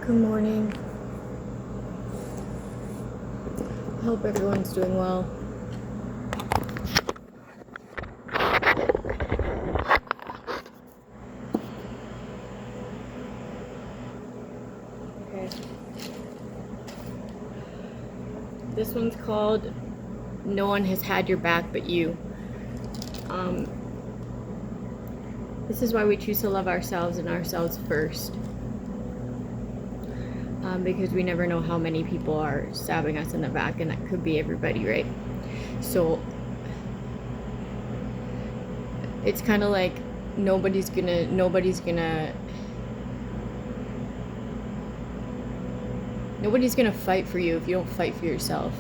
Good morning. I hope everyone's doing well. Okay. This one's called No One Has Had Your Back But You. This is why we choose to love ourselves and ourselves first. Because we never know how many people are stabbing us in the back, and that could be everybody, right? So it's kind of like nobody's gonna fight for you if you don't fight for yourself.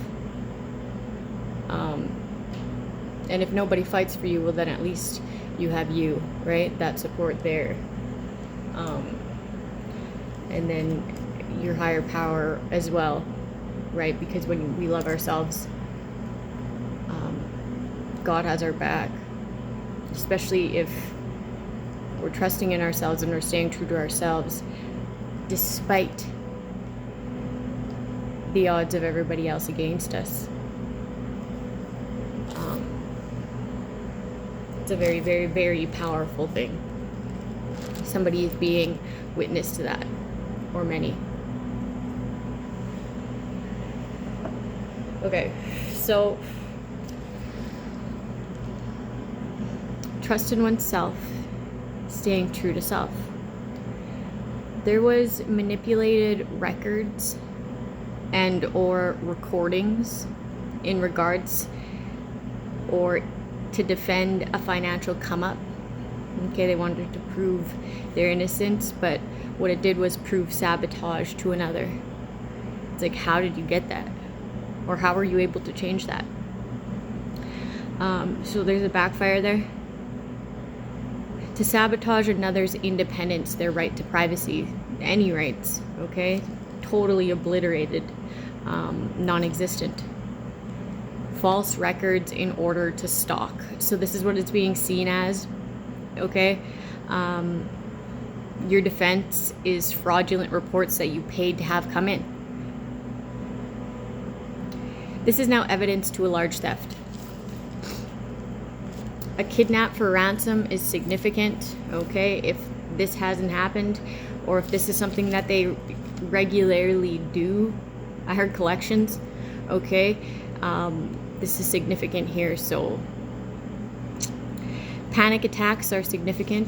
And if nobody fights for you, well, then at least you have you, right? That support there. And then your higher power as well, right? Because when we love ourselves, God has our back, especially if we're trusting in ourselves and we're staying true to ourselves despite the odds of everybody else against us. It's a very, very, very powerful thing. Somebody is being witness to that, or many. Okay, so trust in oneself, staying true to self. There was manipulated records and or recordings in regards or to defend a financial come up. Okay, they wanted to prove their innocence, but what it did was prove sabotage to another. It's like, how did you get that? Or how were you able to change that? So there's a backfire there. To sabotage another's independence, their right to privacy, any rights, okay? Totally obliterated, non-existent. False records in order to stalk. So this is what it's being seen as, okay? Your defense is fraudulent reports that you paid to have come in. This is now evidence to a large theft. A kidnap for ransom is significant, okay? If this hasn't happened, or if this is something that they regularly do, I heard collections, okay? This is significant here. So panic attacks are significant.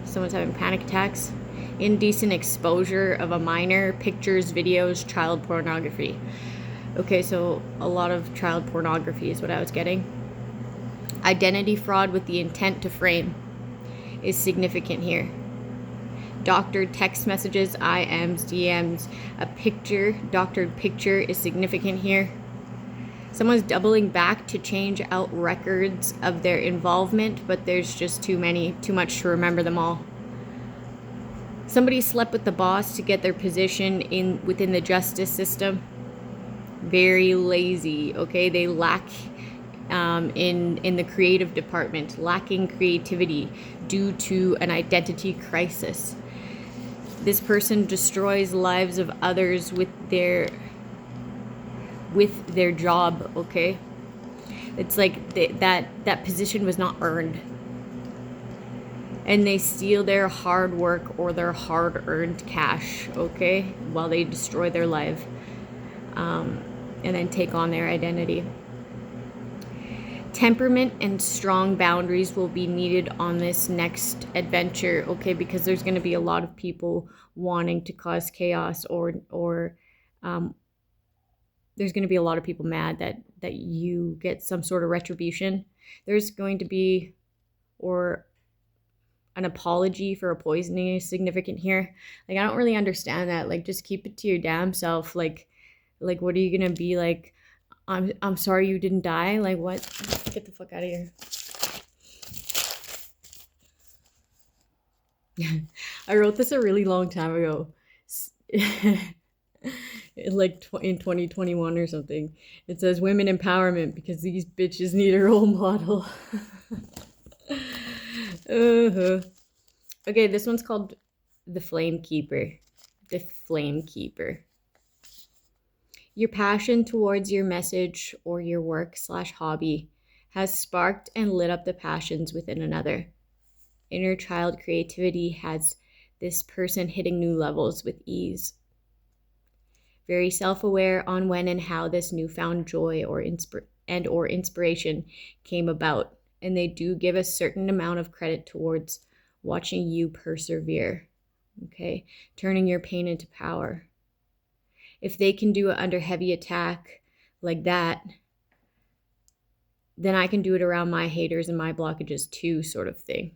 Someone's having panic attacks. Indecent exposure of a minor, pictures, videos, child pornography. Okay, so a lot of child pornography is what I was getting. Identity fraud with the intent to frame is significant here. Doctored text messages, IMs, DMs, a picture, doctored picture is significant here. Someone's doubling back to change out records of their involvement, but there's just too much to remember them all. Somebody slept with the boss to get their position within the justice system. Very lazy, okay? They lack in the creative department, lacking creativity due to an identity crisis. This person destroys lives of others with their job, okay? It's like that position was not earned. And they steal their hard work or their hard-earned cash, okay? While they destroy their life. And then take on their identity. Temperament and strong boundaries will be needed on this next adventure, okay? Because there's going to be a lot of people wanting to cause chaos, or there's going to be a lot of people mad that you get some sort of retribution. There's going to be, or an apology for a poisoning is significant here. Like, I don't really understand that. Like, just keep it to your damn self. Like what are you gonna be like? I'm sorry you didn't die. Like, what? Get the fuck out of here. I wrote this a really long time ago. Like in 2021 or something. It says women empowerment because these bitches need a role model. Okay, this one's called The Flame Keeper. the flame keeper. Your passion towards your message or your work/hobby has sparked and lit up the passions within another. Inner child creativity has this person hitting new levels with ease. Very self-aware on when and how this newfound joy or inspiration came about, and they do give a certain amount of credit towards watching you persevere, okay? Turning your pain into power. If they can do it under heavy attack like that, then I can do it around my haters and my blockages too, sort of thing.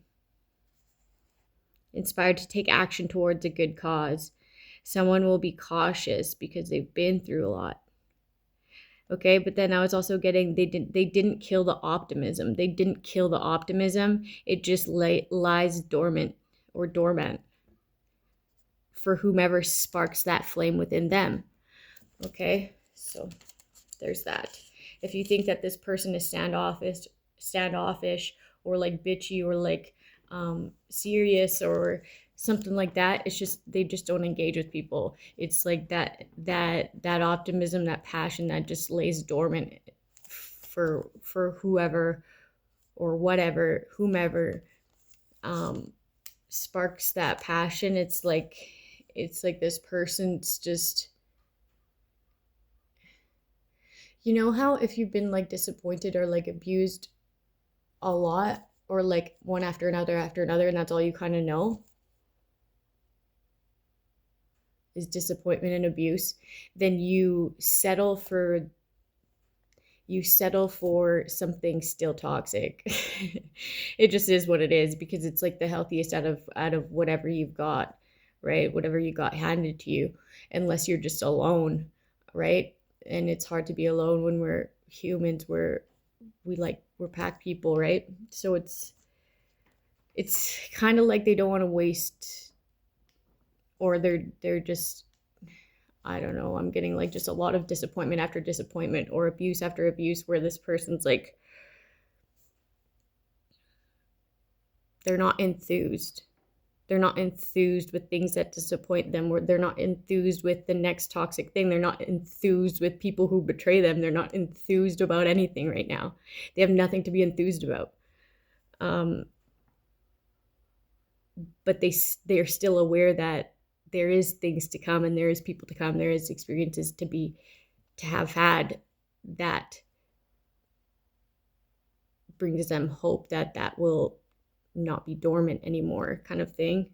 Inspired to take action towards a good cause. Someone will be cautious because they've been through a lot. Okay, but then I was also getting they didn't kill the optimism. They didn't kill the optimism. It just lies dormant for whomever sparks that flame within them. Okay, so there's that. If you think that this person is standoffish or like bitchy or like serious or something like that, it's just they just don't engage with people. It's like that optimism, that passion that just lays dormant for whoever or whatever, whomever sparks that passion. It's like this person's just, you know how if you've been like disappointed or like abused a lot or like one after another and that's all you kind of know is disappointment and abuse, then you settle for something still toxic. It just is what it is, because it's like the healthiest out of whatever you've got, right? Whatever you got handed to you, unless you're just alone, right? And it's hard to be alone when we're humans. We're pack people, right? So it's kind of like they don't want to waste, or they're just, I don't know, I'm getting like just a lot of disappointment after disappointment or abuse after abuse, where this person's like, they're not enthused. They're not enthused with things that disappoint them, or they're not enthused with the next toxic thing. They're not enthused with people who betray them. They're not enthused about anything right now. They have nothing to be enthused about. But they're still aware that there is things to come, and there is people to come. There is experiences to have had that brings them hope that will not be dormant anymore, kind of thing.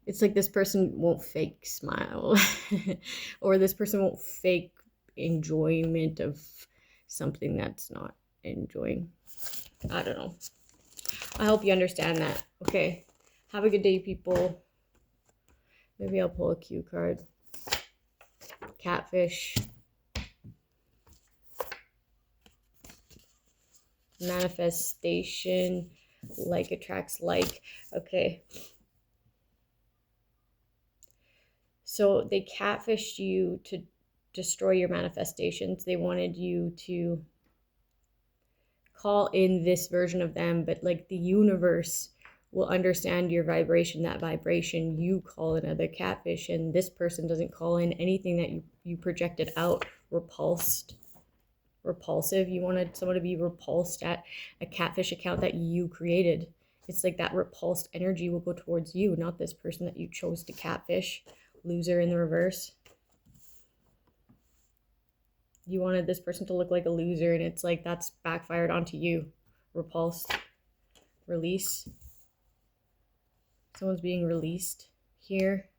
It's like this person won't fake smile or this person won't fake enjoyment of something that's not enjoying. I don't know. I hope you understand that. Okay. Have a good day, people. Maybe I'll pull a cue card. Catfish. Manifestation. Like attracts like. Okay. So they catfished you to destroy your manifestations. They wanted you to call in this version of them, but like the universe will understand your vibration, that vibration. You call another catfish, and this person doesn't call in anything that you projected out. Repulsive. You wanted someone to be repulsed at a catfish account that you created. It's like that repulsed energy will go towards you, not this person that you chose to catfish. Loser in the reverse. You wanted this person to look like a loser, and it's like that's backfired onto you. Repulsed. Release. Someone's being released here.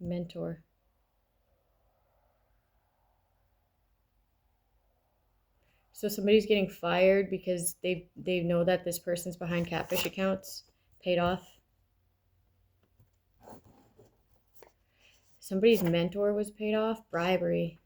Mentor. So somebody's getting fired because they know that this person's behind catfish accounts. Paid off. Somebody's mentor was paid off. Bribery.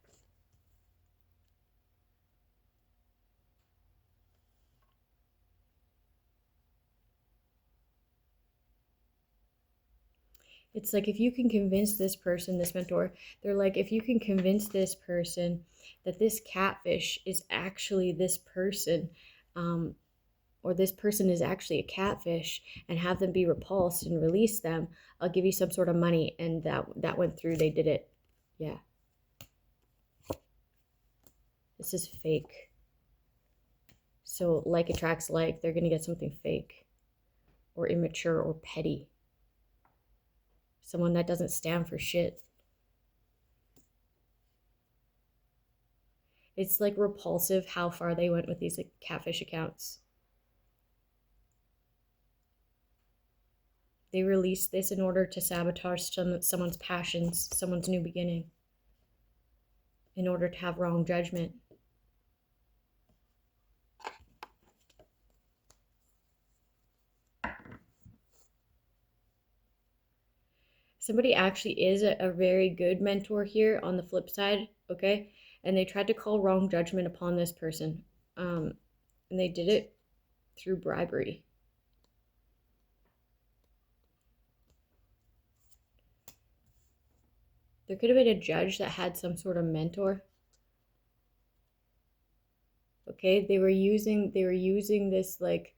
It's like, if you can convince this person, this mentor, they're like, if you can convince this person that this catfish is actually this person, or this person is actually a catfish, and have them be repulsed and release them, I'll give you some sort of money. And that went through. They did it. Yeah. This is fake. So like attracts like. They're going to get something fake or immature or petty. Someone that doesn't stand for shit. It's like repulsive how far they went with these catfish accounts. They released this in order to sabotage someone's passions, someone's new beginning, in order to have wrong judgment. Somebody actually is a very good mentor here on the flip side, okay? And they tried to call wrong judgment upon this person. And they did it through bribery. There could have been a judge that had some sort of mentor. Okay, they were using this, like,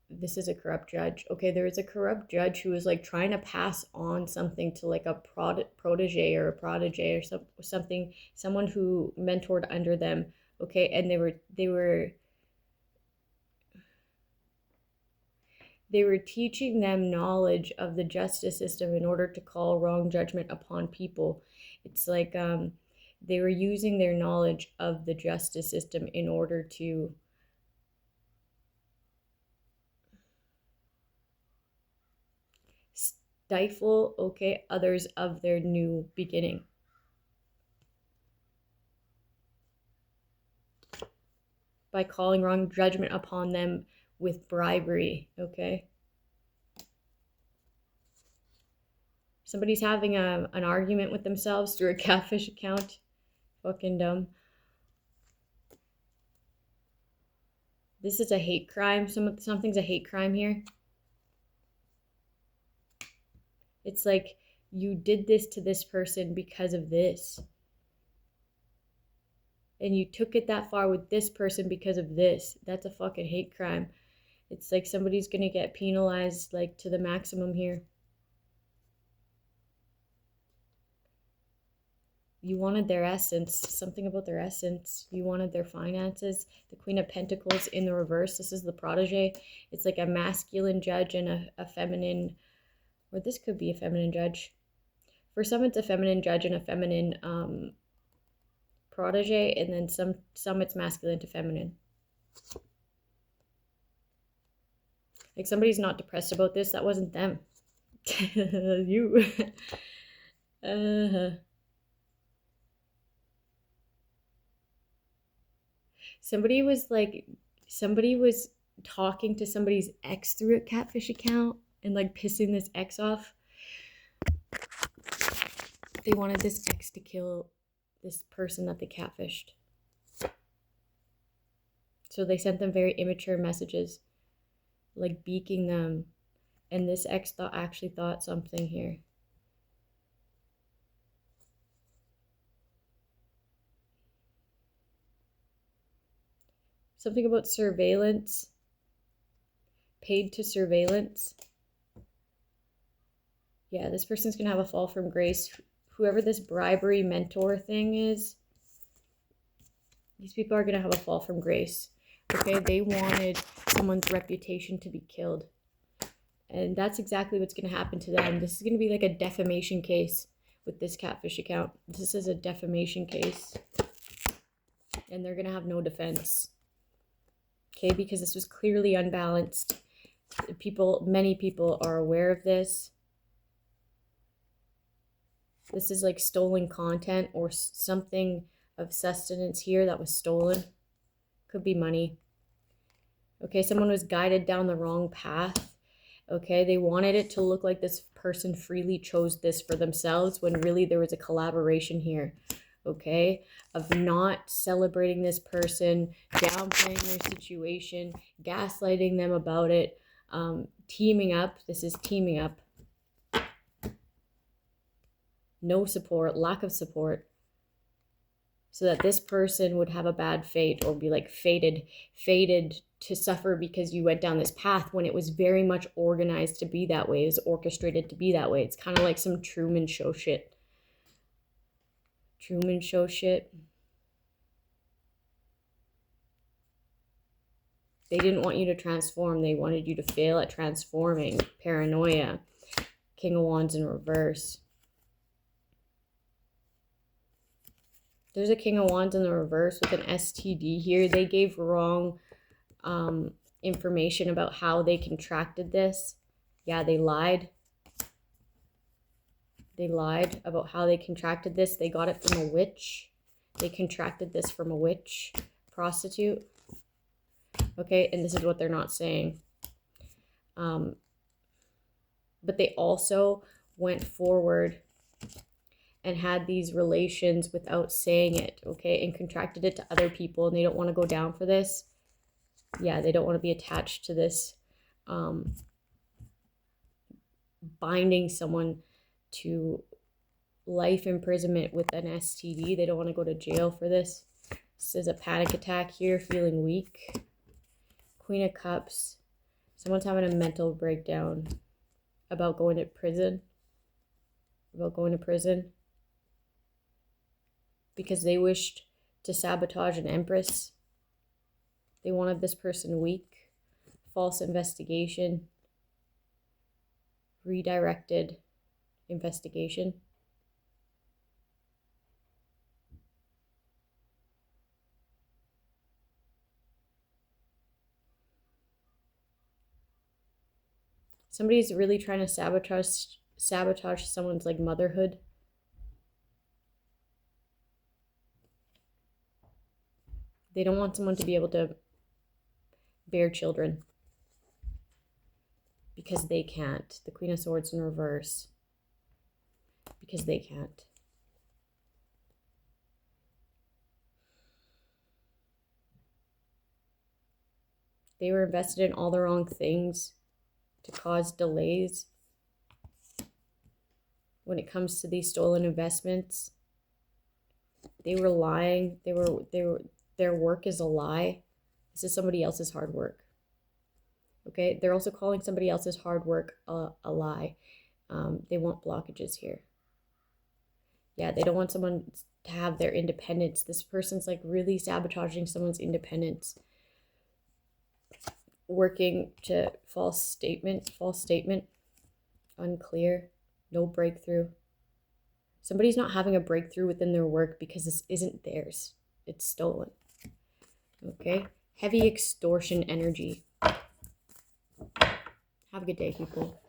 this is a corrupt judge. Okay, there is a corrupt judge who was like trying to pass on something to like a protege or a protege or something, someone who mentored under them. Okay, and they were teaching them knowledge of the justice system in order to call wrong judgment upon people. It's like they were using their knowledge of the justice system in order to stifle, okay, others of their new beginning. By calling wrong judgment upon them with bribery, okay? Somebody's having an argument with themselves through a catfish account. Fucking dumb. This is a hate crime. Something's a hate crime here. It's like, you did this to this person because of this. And you took it that far with this person because of this. That's a fucking hate crime. It's like somebody's gonna get penalized like to the maximum here. You wanted their essence, something about their essence. You wanted their finances. The Queen of Pentacles in the reverse. This is the protege. It's like a masculine judge and a feminine, or this could be a feminine judge. For some, it's a feminine judge and a feminine protege, and then some it's masculine to feminine. Like, somebody's not depressed about this. That wasn't them. You. Somebody was talking to somebody's ex through a catfish account and like pissing this ex off. They wanted this ex to kill this person that they catfished. So they sent them very immature messages, like beaking them. And this ex actually thought something here. Something about surveillance. Paid to surveillance. Yeah, this person's going to have a fall from grace. Whoever this bribery mentor thing is, these people are going to have a fall from grace. Okay, they wanted someone's reputation to be killed. And that's exactly what's going to happen to them. This is going to be like a defamation case with this catfish account. This is a defamation case. And they're going to have no defense. Okay, because this was clearly unbalanced. Many people are aware of this. This is like stolen content or something of sustenance here that was stolen. Could be money. Okay, someone was guided down the wrong path. Okay, they wanted it to look like this person freely chose this for themselves when really there was a collaboration here. okay, of not celebrating this person, downplaying their situation, gaslighting them about it, teaming up. This is teaming up. No support, lack of support, so that this person would have a bad fate or be like fated to suffer because you went down this path when it was very much organized to be that way. It was orchestrated to be that way. It's kind of like some Truman Show shit. Truman Show shit. They didn't want you to transform. They wanted you to fail at transforming. Paranoia. King of Wands in reverse. There's a King of Wands in the reverse with an STD here. They gave wrong information about how they contracted this. Yeah, they lied. They lied about how they contracted this. They got it from a witch. They contracted this from a witch, prostitute. Okay, and this is what they're not saying. But they also went forward and had these relations without saying it, okay, and contracted it to other people, and they don't want to go down for this. Yeah, they don't want to be attached to this, binding someone to life imprisonment with an STD. They don't want to go to jail for this. This is a panic attack here, feeling weak. Queen of Cups. Someone's having a mental breakdown about going to prison. Because they wished to sabotage an Empress. They wanted this person weak. False investigation. Redirected investigation. Somebody's really trying to sabotage someone's like motherhood. They don't want someone to be able to bear children because they can't. The Queen of Swords in reverse. Because they can't. They were invested in all the wrong things to cause delays when it comes to these stolen investments. They were lying. Their work is a lie. This is somebody else's hard work. Okay, they're also calling somebody else's hard work a lie. They want blockages here. Yeah, they don't want someone to have their independence. This person's like really sabotaging someone's independence. Working to false statement, unclear, no breakthrough. Somebody's not having a breakthrough within their work because this isn't theirs. It's stolen. Okay? Heavy extortion energy. Have a good day, people.